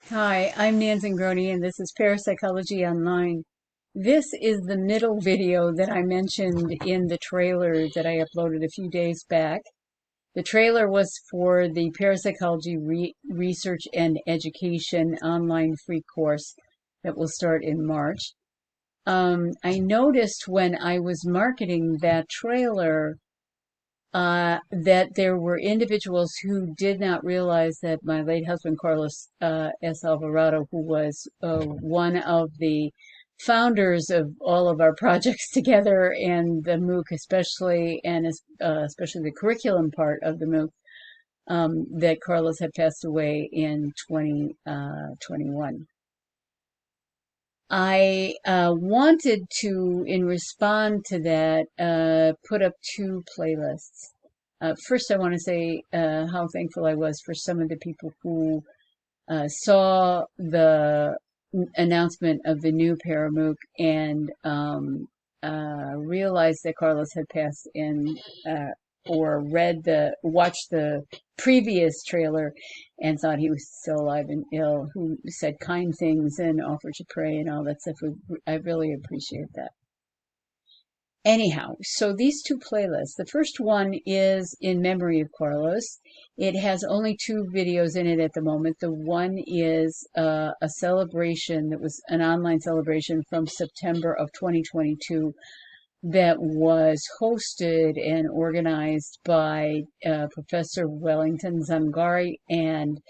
Hi, I'm Nancy Grody, and this is Parapsychology Online. This is the middle video that I mentioned in the trailer that I uploaded a few days back. The trailer was for the Parapsychology Research and Education online free course that will start in March. I noticed when I was marketing that trailer that there were individuals who did not realize that my late husband, Carlos S. Alvarado, who was one of the founders of all of our projects together and the MOOC especially, and especially the curriculum part of the MOOC, that Carlos had passed away in 2021. I wanted to, in response to that, put up two playlists. First, I want to say how thankful I was for some of the people who saw the announcement of the new Paramook and realized that Carlos had passed and or watched the previous trailer and thought he was still alive and ill, who said kind things and offered to pray and all that stuff. I really appreciate that. Anyhow, so these two playlists. The first one is in memory of Carlos. It has only two videos in it at the moment. The one is a celebration that was an online celebration from September of 2022 that was hosted and organized by Professor Wellington Zangari and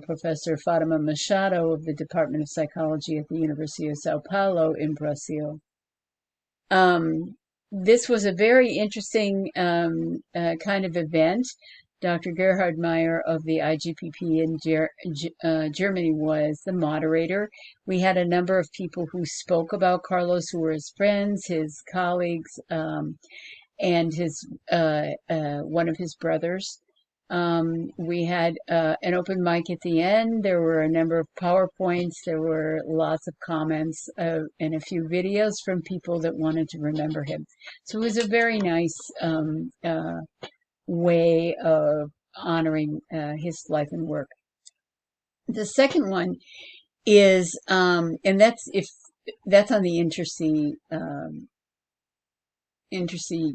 Professor Fatima Machado of the Department of Psychology at the University of Sao Paulo in Brazil. This was a very interesting kind of event. Dr. Gerhard Meyer of the IGPP in Germany was the moderator. We had a number of people who spoke about Carlos, who were his friends, his colleagues, and his one of his brothers. We had an open mic at the end. There were a number of PowerPoints. There were lots of comments and a few videos from people that wanted to remember him. So it was a very nice way of honoring his life and work. The second one is, and that's on the Intercy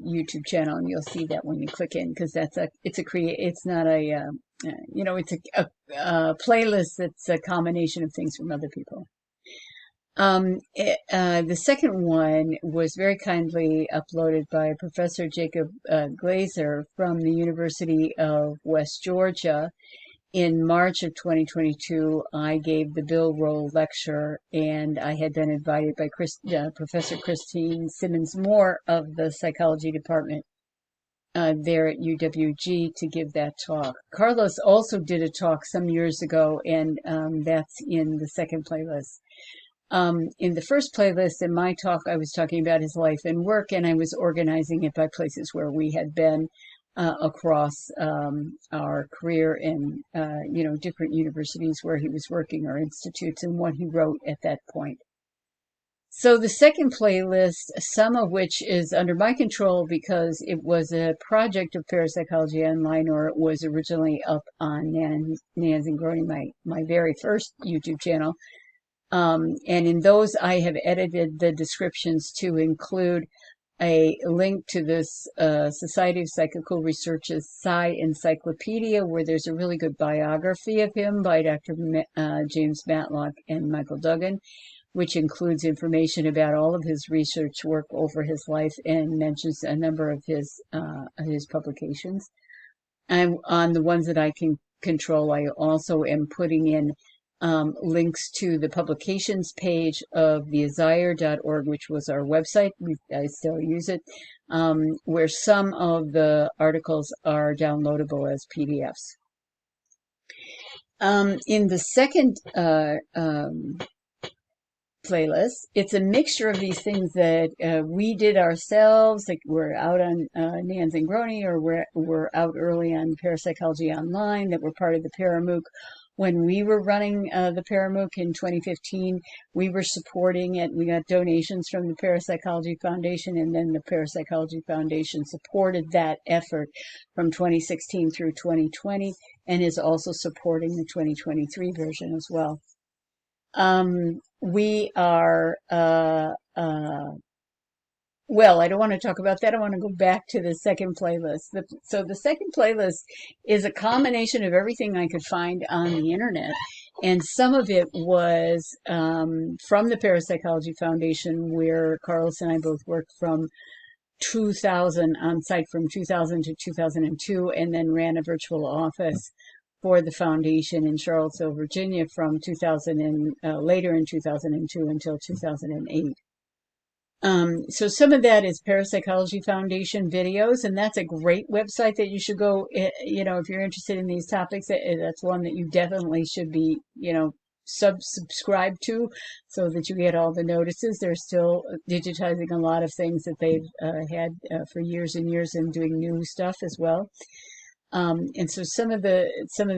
YouTube channel, and you'll see that when you click in, because it's not a it's a playlist that's a combination of things from other people. The second one was very kindly uploaded by Professor Jacob Glazer from the University of West Georgia. In March of 2022, I gave the Bill Roll lecture, and I had been invited by Professor Christine Simmons-Moore of the psychology department there at UWG to give that talk. Carlos also did a talk some years ago, and that's in the second playlist. In the first playlist, in my talk, I was talking about his life and work, and I was organizing it by places where we had been across our career in, different universities where he was working or institutes and what he wrote at that point. So the second playlist, some of which is under my control because it was a project of Parapsychology Online, or it was originally up on Nancy Grody, my very first YouTube channel. And in those, I have edited the descriptions to include a link to this Society of Psychical Research's Psi Encyclopedia, where there's a really good biography of him by Dr. James Matlock and Michael Duggan, which includes information about all of his research work over his life and mentions a number of his publications. And on the ones that I can control, I also am putting in links to the publications page of the Azire.org, which was our website. I still use it, where some of the articles are downloadable as PDFs. In the second playlist, it's a mixture of these things that we did ourselves, like we're out on Nancy Grody, or we're out early on Parapsychology Online, that were part of the Paramook. When we were running the Paramook in 2015, we were supporting it. We got donations from the Parapsychology Foundation, and then the Parapsychology Foundation supported that effort from 2016 through 2020. and is also supporting the 2023 version as well. We are, well, I don't want to talk about that. I want to go back to the second playlist. So the second playlist is a combination of everything I could find on the internet. And some of it was from the Parapsychology Foundation, where Carlos and I both worked from 2000 on site from 2000 to 2002, and then ran a virtual office for the foundation in Charlottesville, Virginia from 2000 and later in 2002 until 2008. So some of that is Parapsychology Foundation videos, and that's a great website that you should go, if you're interested in these topics, that's one that you definitely should be, subscribe to so that you get all the notices. They're still digitizing a lot of things that they've had for years and years and doing new stuff as well. And so some of the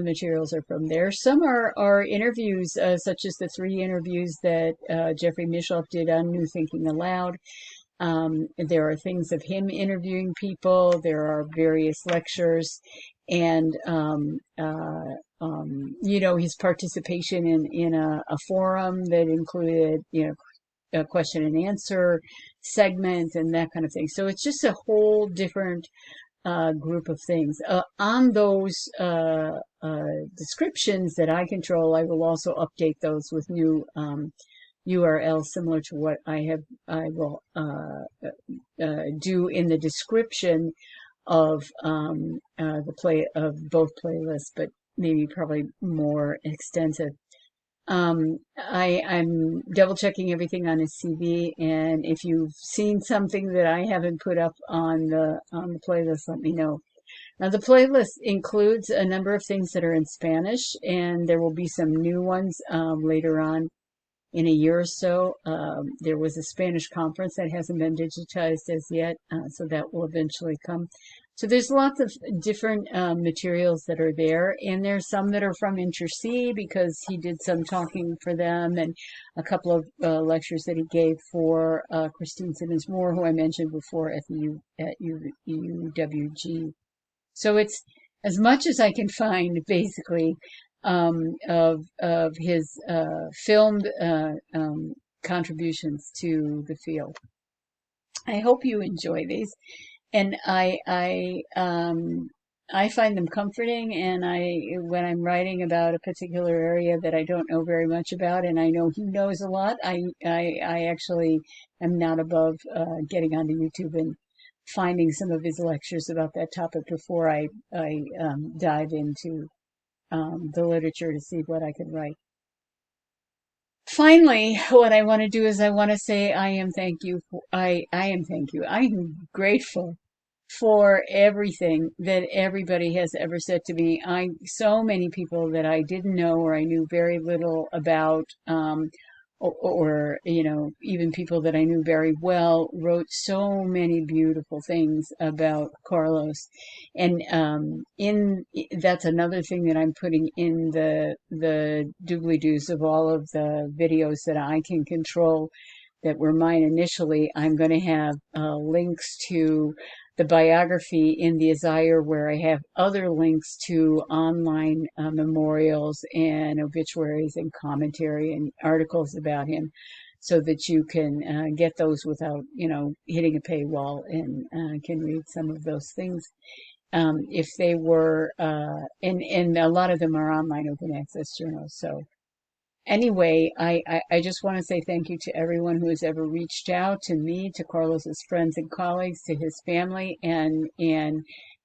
materials are from there. Some are interviews, such as the 3 interviews that Jeffrey Mishoff did on New Thinking Aloud. There are things of him interviewing people. There are various lectures, and his participation in a forum that included a question and answer segment and that kind of thing. So it's just a whole different group of things. On those descriptions that I control, I will also update those with new URLs similar to what I will do in the description of both playlists, but maybe probably more extensive. I'm double checking everything on his CV, and if you've seen something that I haven't put up on the playlist, let me know. Now, the playlist includes a number of things that are in Spanish, and there will be some new ones later on in a year or so. There was a Spanish conference that hasn't been digitized as yet, so that will eventually come. So there's lots of different materials that are there, and there's some that are from InterC because he did some talking for them, and a couple of lectures that he gave for Christine Simmons Moore, who I mentioned before at UWG. So it's as much as I can find, basically, of his filmed contributions to the field. I hope you enjoy these. And I find them comforting, and when I'm writing about a particular area that I don't know very much about, and I know he knows a lot, I actually am not above getting onto YouTube and finding some of his lectures about that topic before I dive into the literature to see what I can write. Finally, what I want to do is I want to say I am grateful for everything that everybody has ever said to me. So many people that I didn't know or I knew very little about, or even people that I knew very well wrote so many beautiful things about Carlos. And that's another thing that I'm putting in the doobly-doos of all of the videos that I can control that were mine initially. I'm going to have links to the biography in the Azire, where I have other links to online memorials and obituaries and commentary and articles about him, so that you can get those without, hitting a paywall, and can read some of those things. If they were, and a lot of them are online open access journals. So anyway, I just want to say thank you to everyone who has ever reached out to me, to Carlos's friends and colleagues, to his family, and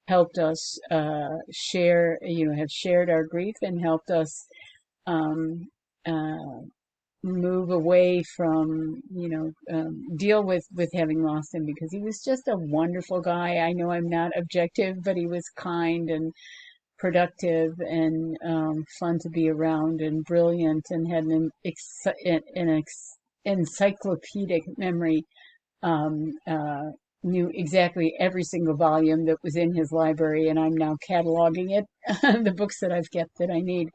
helped us share, have shared our grief and helped us move away from, deal with having lost him, because he was just a wonderful guy. I know I'm not objective, but he was kind and productive and fun to be around and brilliant, and had an encyclopedic memory. Knew exactly every single volume that was in his library, and I'm now cataloging it, the books that I've kept that I need,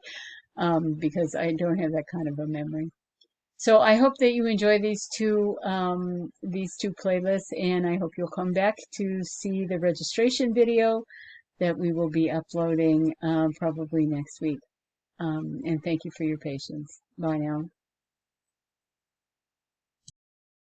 because I don't have that kind of a memory. So I hope that you enjoy these two playlists, and I hope you'll come back to see the registration video that we will be uploading probably next week. And thank you for your patience. Bye now.